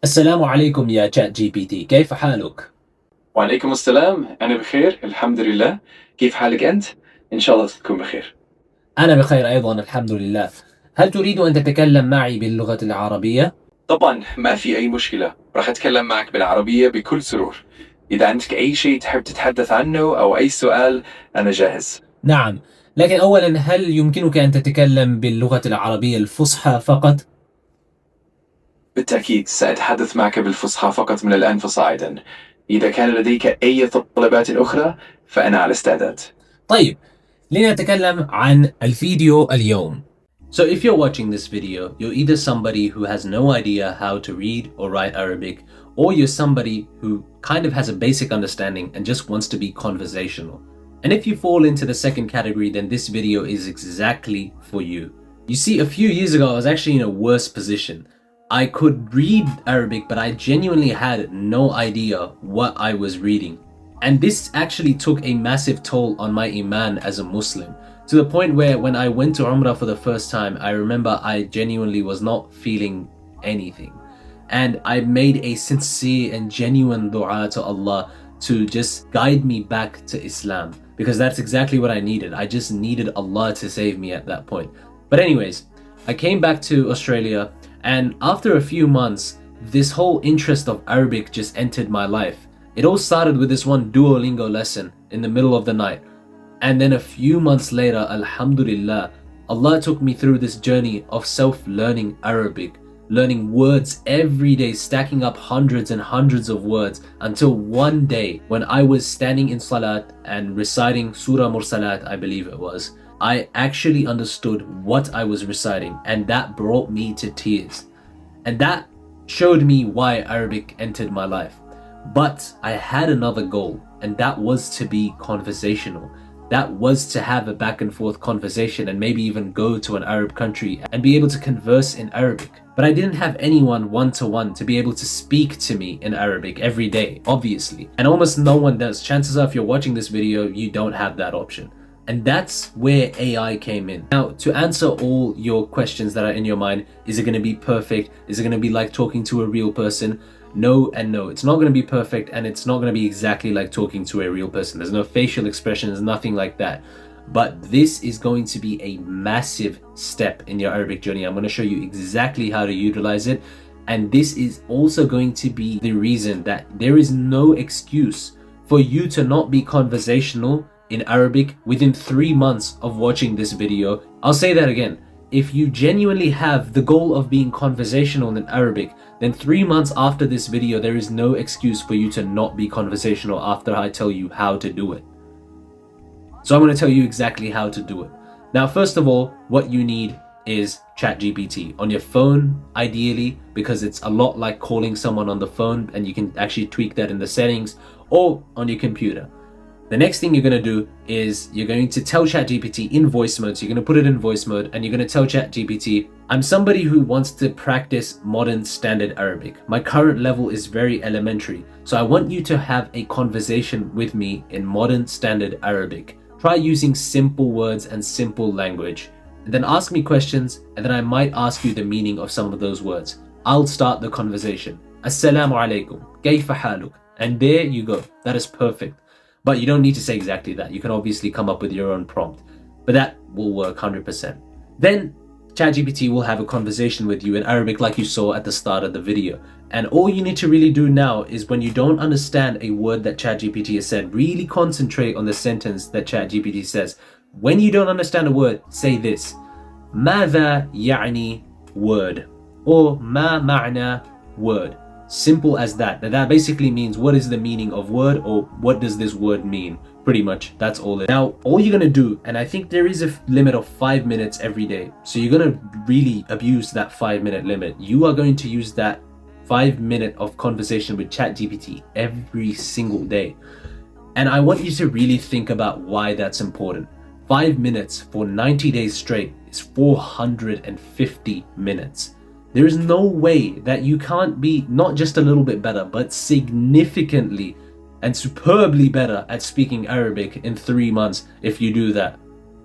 السلام عليكم يا تشات جي بي تي، كيف حالك؟ وعليكم السلام، أنا بخير الحمد لله. كيف حالك أنت؟ إن شاء الله تكون بخير. أنا بخير أيضا الحمد لله. هل تريد أن تتكلم معي باللغة العربية؟ طبعا ما في أي مشكلة، راح أتكلم معك بالعربية بكل سرور. إذا عندك أي شيء تحب تتحدث عنه أو أي سؤال أنا جاهز. نعم، لكن أولا هل يمكنك أن تتكلم باللغة العربية الفصحى فقط؟ بالتأكيد سأتحدث معك بالفصحى فقط من الآن فصاعدا. إذا كان لديك أي طلبات أخرى فأنا على استعداد. طيب، لنتكلم عن الفيديو اليوم. So if you're watching this video, you're either somebody who has no idea how to read or write Arabic, or you're somebody who kind of has a basic understanding and just wants to be conversational. And if you fall into the second category, then this video is exactly for you. You see, a few years ago, I was actually in a worse position. I could read Arabic, but I genuinely had no idea what I was reading. And this actually took a massive toll on my iman as a Muslim, to the point where when I went to Umrah for the first time, I remember I genuinely was not feeling anything. And I made a sincere and genuine dua to Allah to just guide me back to Islam, because that's exactly what I needed. I just needed Allah to save me at that point. But anyways, I came back to Australia, and after a few months, this whole interest of Arabic just entered my life. It all started with this one Duolingo lesson in the middle of the night. And then a few months later, Alhamdulillah, Allah took me through this journey of self-learning Arabic, learning words every day, stacking up hundreds and hundreds of words, until one day when I was standing in Salat and reciting Surah Mursalat, I believe it was, I actually understood what I was reciting, and that brought me to tears. And that showed me why Arabic entered my life. But I had another goal, and that was to be conversational. That was to have a back and forth conversation and maybe even go to an Arab country and be able to converse in Arabic. But I didn't have anyone one-to-one to be able to speak to me in Arabic every day, obviously. And almost no one does. Chances are if you're watching this video, you don't have that option. And that's where AI came in. Now, to answer all your questions that are in your mind, is it going to be perfect? Is it going to be like talking to a real person? No and no. It's not going to be perfect, and it's not going to be exactly like talking to a real person. There's no facial expressions, nothing like that. But this is going to be a massive step in your Arabic journey. I'm going to show you exactly how to utilize it. And this is also going to be the reason that there is no excuse for you to not be conversational in Arabic within 3 months of watching this video. I'll say that again. If you genuinely have the goal of being conversational in Arabic, then 3 months after this video, there is no excuse for you to not be conversational after I tell you how to do it. So I'm going to tell you exactly how to do it. Now, first of all, what you need is ChatGPT on your phone, ideally, because it's a lot like calling someone on the phone, and you can actually tweak that in the settings, or on your computer. The next thing you're going to do is you're going to tell ChatGPT in voice mode. So you're going to put it in voice mode, and you're going to tell ChatGPT, I'm somebody who wants to practice modern standard Arabic. My current level is very elementary. So I want you to have a conversation with me in modern standard Arabic. Try using simple words and simple language. And then ask me questions, and then I might ask you the meaning of some of those words. I'll start the conversation. Assalamu alaikum. Kayfa haluk? And there you go. That is perfect. But you don't need to say exactly that. You can obviously come up with your own prompt, but that will work 100%. Then ChatGPT will have a conversation with you in Arabic like you saw at the start of the video. And all you need to really do now is, when you don't understand a word that ChatGPT has said, really concentrate on the sentence that ChatGPT says. When you don't understand a word, say this. ماذا يعني word, or ما معنى word. Simple as that. Now that basically means, what is the meaning of word, or what does this word mean? Pretty much, that's all it is. Now, all you're gonna do, and I think there is a limit of 5 minutes every day, so you're gonna really abuse that 5-minute limit. You are going to use that 5 minute of conversation with ChatGPT every single day. And I want you to really think about why that's important. 5 minutes for 90 days straight is 450 minutes. There is no way that you can't be not just a little bit better, but significantly and superbly better at speaking Arabic in 3 months if you do that.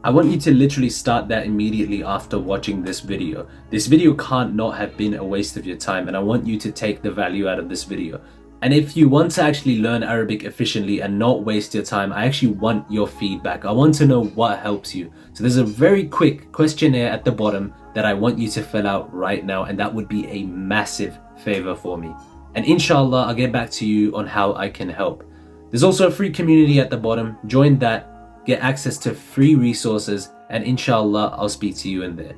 I want you to literally start that immediately after watching this video. This video can't not have been a waste of your time, and I want you to take the value out of this video. And if you want to actually learn Arabic efficiently and not waste your time, I actually want your feedback. I want to know what helps you. So there's a very quick questionnaire at the bottom that I want you to fill out right now, and that would be a massive favor for me. And inshallah, I'll get back to you on how I can help. There's also a free community at the bottom. Join that, get access to free resources, and inshallah, I'll speak to you in there.